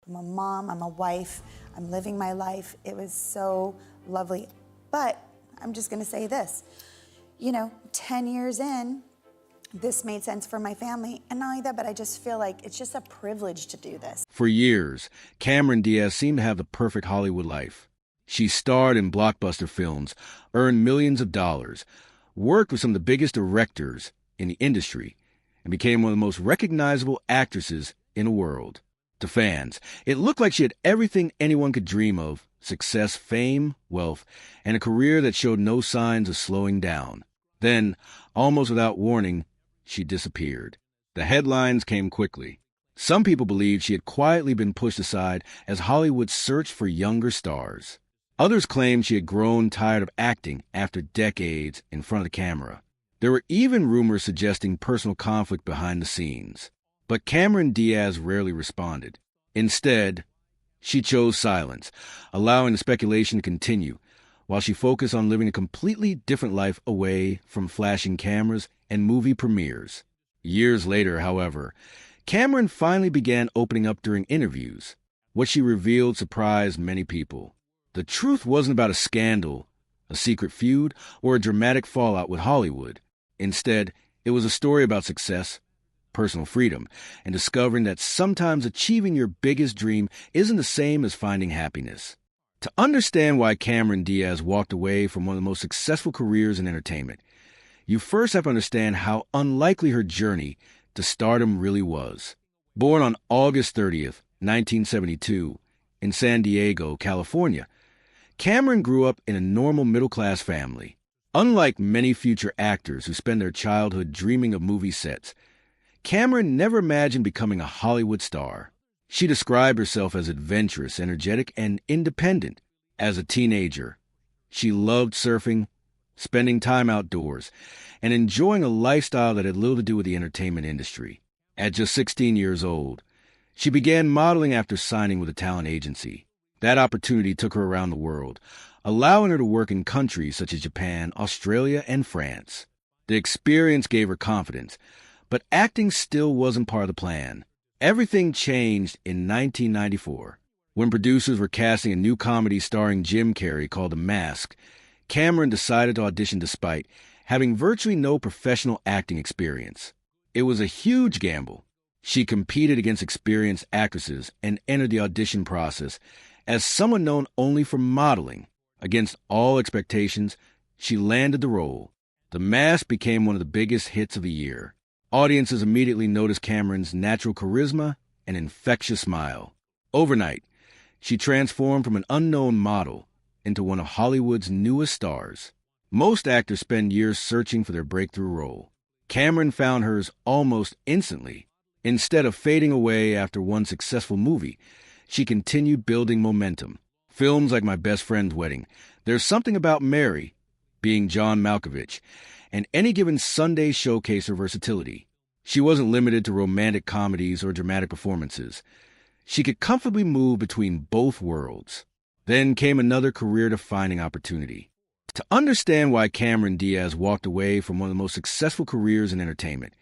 I'm a mom, I'm a wife, I'm living my life. It was so lovely. But I'm just gonna say this, 10 years in, this made sense for my family. And not only that, but I just feel like it's just a privilege to do this. For years, Cameron Diaz seemed to have the perfect Hollywood life. She starred in blockbuster films, earned millions of dollars, worked with some of the biggest directors in the industry, and became one of the most recognizable actresses in the world. To fans, it looked like she had everything anyone could dream of: success, fame, wealth, and a career that showed no signs of slowing down. Then, almost without warning, she disappeared. The headlines came quickly. Some people believed she had quietly been pushed aside as Hollywood searched for younger stars. Others claimed she had grown tired of acting after decades in front of the camera. There were even rumors suggesting personal conflict behind the scenes. But Cameron Diaz rarely responded. Instead, she chose silence, allowing the speculation to continue, while she focused on living a completely different life away from flashing cameras and movie premieres. Years later, however, Cameron finally began opening up during interviews. What she revealed surprised many people. The truth wasn't about a scandal, a secret feud, or a dramatic fallout with Hollywood. Instead, it was a story about success, personal freedom, and discovering that sometimes achieving your biggest dream isn't the same as finding happiness. To understand why Cameron Diaz walked away from one of the most successful careers in entertainment, you first have to understand how unlikely her journey to stardom really was. Born on August 30th, 1972, in San Diego, California, Cameron grew up in a normal middle-class family. Unlike many future actors who spend their childhood dreaming of movie sets, Cameron never imagined becoming a Hollywood star. She described herself as adventurous, energetic, and independent. As a teenager, she loved surfing, spending time outdoors, and enjoying a lifestyle that had little to do with the entertainment industry. At just 16 years old, she began modeling after signing with a talent agency. That opportunity took her around the world, allowing her to work in countries such as Japan, Australia, and France. The experience gave her confidence, but acting still wasn't part of the plan. Everything changed in 1994. When producers were casting a new comedy starring Jim Carrey called The Mask, Cameron decided to audition despite having virtually no professional acting experience. It was a huge gamble. She competed against experienced actresses and entered the audition process as someone known only for modeling. Against all expectations, she landed the role. The Mask became one of the biggest hits of the year. Audiences immediately noticed Cameron's natural charisma and infectious smile. Overnight, she transformed from an unknown model into one of Hollywood's newest stars. Most actors spend years searching for their breakthrough role. Cameron found hers almost instantly. Instead of fading away after one successful movie, she continued building momentum. Films like My Best Friend's Wedding, There's Something About Mary, being John Malkovich, and Any Given Sunday showcased her versatility. She wasn't limited to romantic comedies or dramatic performances. She could comfortably move between both worlds. Then came another career-defining opportunity. To understand why Cameron Diaz walked away from one of the most successful careers in entertainment,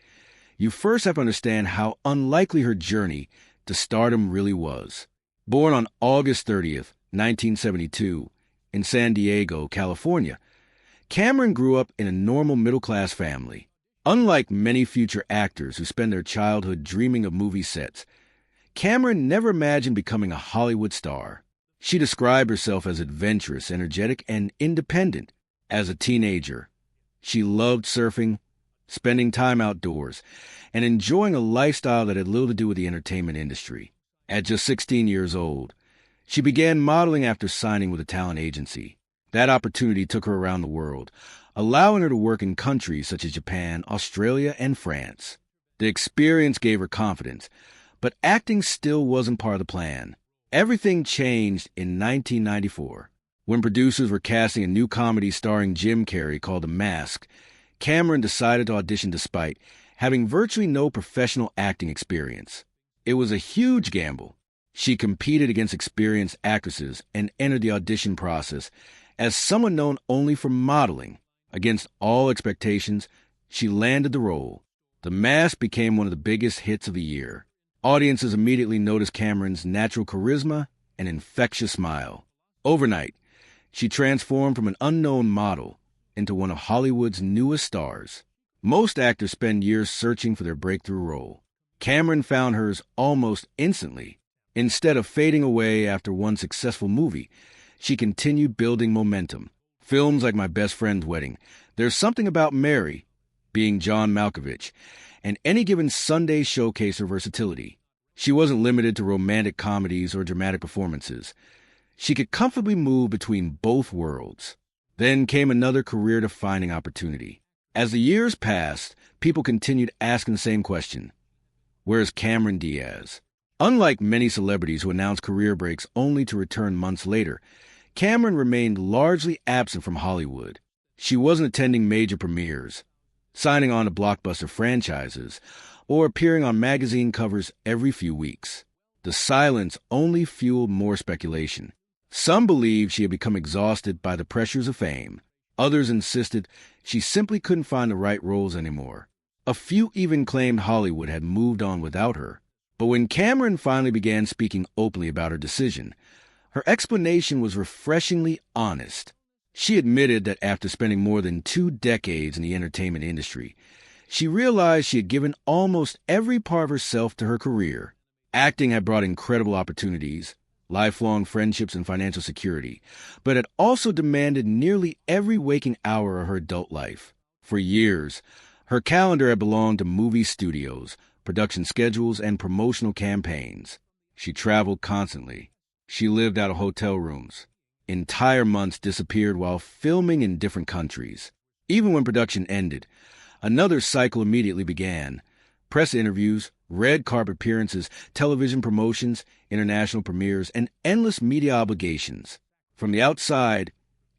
you first have to understand how unlikely her journey to stardom really was. Born on August 30th, 1972, in San Diego, California, Cameron grew up in a normal middle-class family. Unlike many future actors who spend their childhood dreaming of movie sets, Cameron never imagined becoming a Hollywood star. She described herself as adventurous, energetic, and independent. As a teenager, she loved surfing, spending time outdoors, and enjoying a lifestyle that had little to do with the entertainment industry. At just 16 years old, she began modeling after signing with a talent agency. That opportunity took her around the world, allowing her to work in countries such as Japan, Australia, and France. The experience gave her confidence, but acting still wasn't part of the plan. Everything changed in 1994. When producers were casting a new comedy starring Jim Carrey called The Mask, Cameron decided to audition despite having virtually no professional acting experience. It was a huge gamble. She competed against experienced actresses and entered the audition process as someone known only for modeling. Against all expectations, she landed the role. The Mask became one of the biggest hits of the year. Audiences immediately noticed Cameron's natural charisma and infectious smile. Overnight, she transformed from an unknown model into one of Hollywood's newest stars. Most actors spend years searching for their breakthrough role. Cameron found hers almost instantly. Instead of fading away after one successful movie, she continued building momentum. Films like My Best Friend's Wedding, There's Something About Mary, being John Malkovich, and Any Given Sunday showcase her versatility. She wasn't limited to romantic comedies or dramatic performances. She could comfortably move between both worlds. Then came another career-defining opportunity. As the years passed, people continued asking the same question. Where's Cameron Diaz? Unlike many celebrities who announce career breaks only to return months later, Cameron remained largely absent from Hollywood. She wasn't attending major premieres, signing on to blockbuster franchises, or appearing on magazine covers every few weeks. The silence only fueled more speculation. Some believed she had become exhausted by the pressures of fame. Others insisted she simply couldn't find the right roles anymore. A few even claimed Hollywood had moved on without her. But when Cameron finally began speaking openly about her decision, her explanation was refreshingly honest. She admitted that after spending more than 2 decades in the entertainment industry, she realized she had given almost every part of herself to her career. Acting had brought incredible opportunities, lifelong friendships, and financial security, but had also demanded nearly every waking hour of her adult life. For years, her calendar had belonged to movie studios, production schedules, and promotional campaigns. She traveled constantly. She lived out of hotel rooms. Entire months disappeared while filming in different countries. Even when production ended, another cycle immediately began. Press interviews, red carpet appearances, television promotions, international premieres, and endless media obligations. From the outside,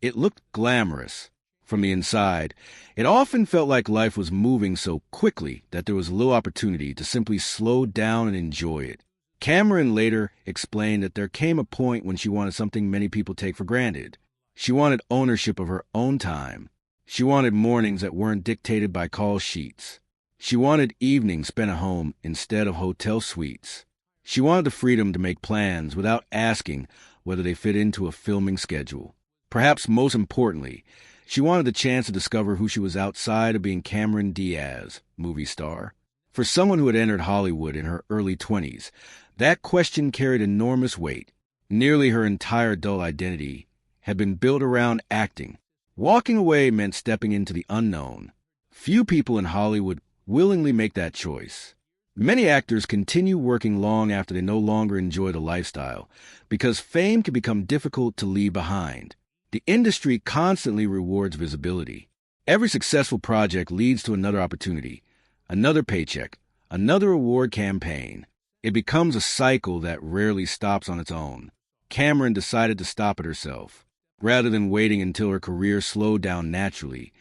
it looked glamorous. From the inside, it often felt like life was moving so quickly that there was little opportunity to simply slow down and enjoy it. Cameron later explained that there came a point when she wanted something many people take for granted. She wanted ownership of her own time. She wanted mornings that weren't dictated by call sheets. She wanted evenings spent at home instead of hotel suites. She wanted the freedom to make plans without asking whether they fit into a filming schedule. Perhaps most importantly, she wanted the chance to discover who she was outside of being Cameron Diaz, movie star. For someone who had entered Hollywood in her early 20s, that question carried enormous weight. Nearly her entire adult identity had been built around acting. Walking away meant stepping into the unknown. Few people in Hollywood willingly make that choice. Many actors continue working long after they no longer enjoy the lifestyle, because fame can become difficult to leave behind. The industry constantly rewards visibility. Every successful project leads to another opportunity, another paycheck, another award campaign. It becomes a cycle that rarely stops on its own. Cameron decided to stop it herself. Rather than waiting until her career slowed down naturally,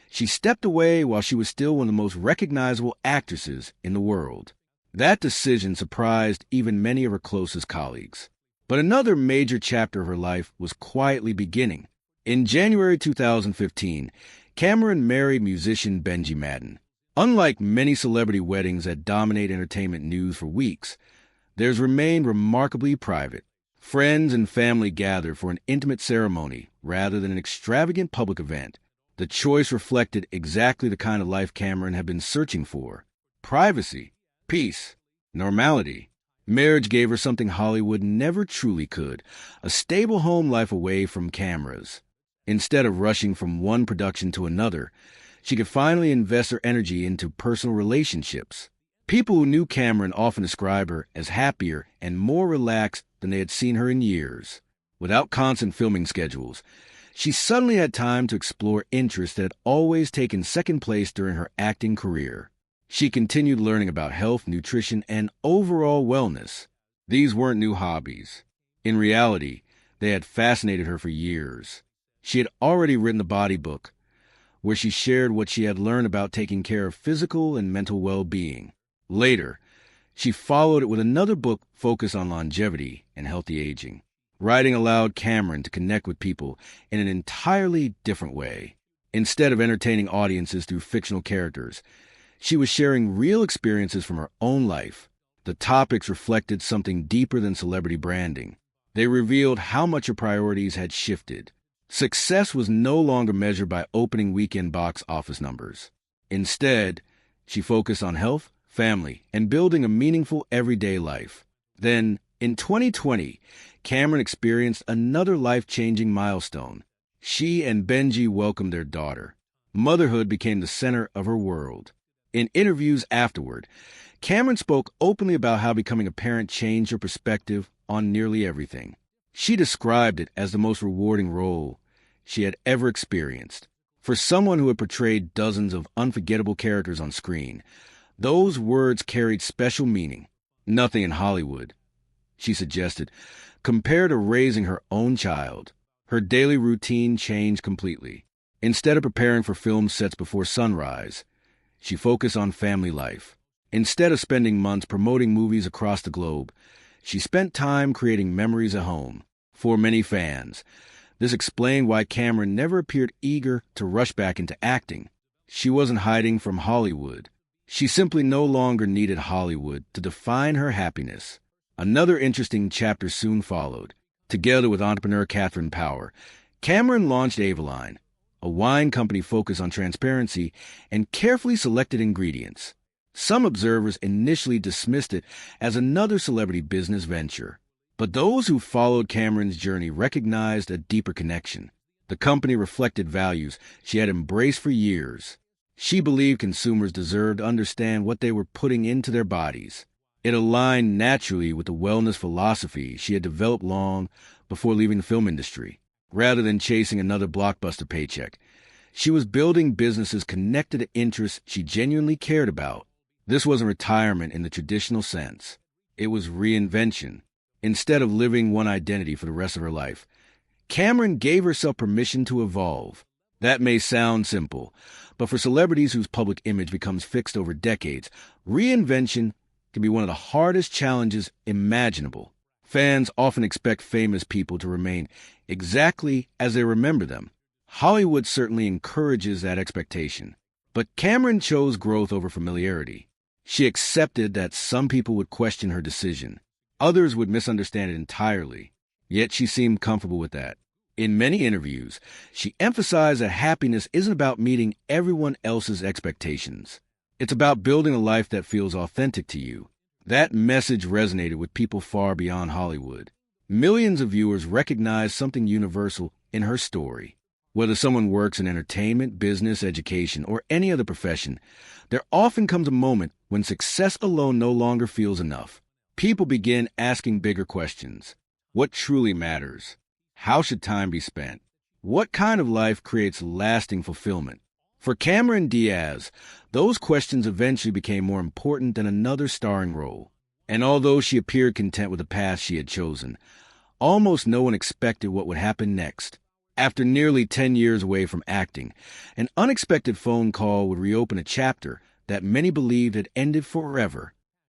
she stepped away while she was still one of the most recognizable actresses in the world. That decision surprised even many of her closest colleagues. But another major chapter of her life was quietly beginning. In January 2015, Cameron married musician Benji Madden. Unlike many celebrity weddings that dominate entertainment news for weeks, theirs remained remarkably private. Friends and family gathered for an intimate ceremony rather than an extravagant public event. The choice reflected exactly the kind of life Cameron had been searching for: privacy, peace, normality. Marriage gave her something Hollywood never truly could: a stable home life away from cameras. Instead of rushing from one production to another, she could finally invest her energy into personal relationships. People who knew Cameron often described her as happier and more relaxed than they had seen her in years. Without constant filming schedules, she suddenly had time to explore interests that had always taken second place during her acting career. She continued learning about health, nutrition, and overall wellness. These weren't new hobbies. In reality, they had fascinated her for years. She had already written the Body Book, where she shared what she had learned about taking care of physical and mental well-being. Later, she followed it with another book focused on longevity and healthy aging. Writing allowed Cameron to connect with people in an entirely different way. Instead of entertaining audiences through fictional characters, she was sharing real experiences from her own life. The topics reflected something deeper than celebrity branding. They revealed how much her priorities had shifted. Success was no longer measured by opening weekend box office numbers. Instead, she focused on health, family, and building a meaningful everyday life. Then, in 2020, Cameron experienced another life-changing milestone. She and Benji welcomed their daughter. Motherhood became the center of her world. In interviews afterward, Cameron spoke openly about how becoming a parent changed her perspective on nearly everything. She described it as the most rewarding role she had ever experienced. For someone who had portrayed dozens of unforgettable characters on screen, those words carried special meaning. Nothing in Hollywood, she suggested, compared to raising her own child. Her daily routine changed completely. Instead of preparing for film sets before sunrise, she focused on family life. Instead of spending months promoting movies across the globe, she spent time creating memories at home. For many fans, this explained why Cameron never appeared eager to rush back into acting. She wasn't hiding from Hollywood. She simply no longer needed Hollywood to define her happiness. Another interesting chapter soon followed. Together with entrepreneur Catherine Power, Cameron launched Avaline, a wine company focused on transparency and carefully selected ingredients. Some observers initially dismissed it as another celebrity business venture. But those who followed Cameron's journey recognized a deeper connection. The company reflected values she had embraced for years. She believed consumers deserved to understand what they were putting into their bodies. It aligned naturally with the wellness philosophy she had developed long before leaving the film industry. Rather than chasing another blockbuster paycheck, she was building businesses connected to interests she genuinely cared about. This wasn't retirement in the traditional sense. It was reinvention. Instead of living one identity for the rest of her life, Cameron gave herself permission to evolve. That may sound simple, but for celebrities whose public image becomes fixed over decades, reinvention can be one of the hardest challenges imaginable. Fans often expect famous people to remain exactly as they remember them. Hollywood certainly encourages that expectation. But Cameron chose growth over familiarity. She accepted that some people would question her decision. Others would misunderstand it entirely. Yet she seemed comfortable with that. In many interviews, she emphasized that happiness isn't about meeting everyone else's expectations. It's about building a life that feels authentic to you. That message resonated with people far beyond Hollywood. Millions of viewers recognized something universal in her story. Whether someone works in entertainment, business, education, or any other profession, there often comes a moment when success alone no longer feels enough. People begin asking bigger questions. What truly matters? How should time be spent? What kind of life creates lasting fulfillment? For Cameron Diaz, those questions eventually became more important than another starring role. And although she appeared content with the path she had chosen, almost no one expected what would happen next. After nearly 10 years away from acting, an unexpected phone call would reopen a chapter that many believed had ended forever.